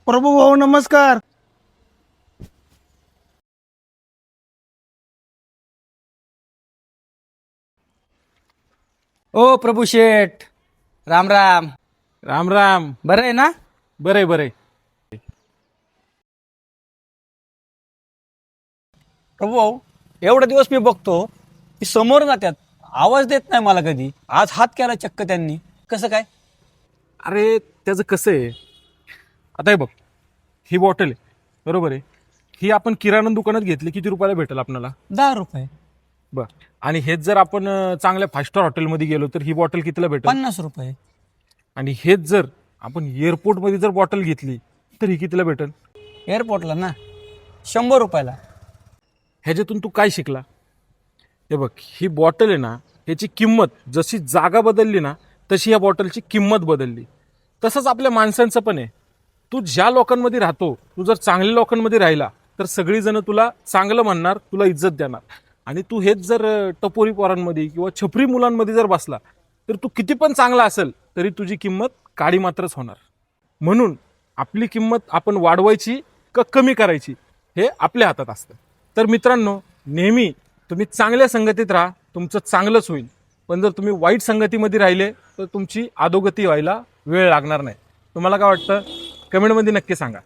प्रभू भाऊ नमस्कार. ओ प्रभू शेठ, राम राम. राम राम. बरं आहे ना? बरे बरे. प्रभू भाऊ, एवढा दिवस मी बघतो की समोर जात्यात, आवाज देत नाही मला कधी. आज हात केला चक्क त्यांनी, कसं काय? अरे त्याचं कसं आहे, आता हे बघ, ही बॉटल आहे बरोबर आहे. ही आपण किराणा दुकानात घेतली किती रुपयाला भेटेल आपल्याला? 10 रुपये. बर. आणि हेच जर आपण चांगल्या 5 स्टार हॉटेलमध्ये गेलो तर ही बॉटल कितीला भेटेल? 50 रुपये. आणि हेच जर आपण एअरपोर्टमध्ये जर बॉटल घेतली तर ही कितीला भेटेल? एअरपोर्टला ना 100 रुपयाला. ह्याच्यातून तू काय शिकला? हे बघ, ही बॉटल आहे ना, ह्याची किंमत जशी जागा बदलली ना तशी या बॉटलची किंमत बदलली. तसंच आपल्या माणसांचं पण आहे. तू ज्या लोकांमध्ये राहतो, तू जर चांगल्या लोकांमध्ये राहिला तर सगळीजण तुला चांगलं म्हणणार, तुला इज्जत देणार. आणि तू हेच जर टपोरी पोरांमध्ये किंवा छपरी मुलांमध्ये जर बसला तर तू किती पण चांगला असेल तरी तुझी किंमत काडी मात्रच होणार. म्हणून आपली किंमत आपण वाढवायची का कमी करायची हे आपल्या हातात असतं. तर मित्रांनो, नेहमी तुम्ही चांगल्या संगतीत राहा, तुमचं चांगलंच होईल. पण जर तुम्ही वाईट संगतीमध्ये राहिले तर तुमची अधोगती व्हायला वेळ लागणार नाही. तुम्हाला काय वाटतं? कमेंटमध्ये नक्की सांगा.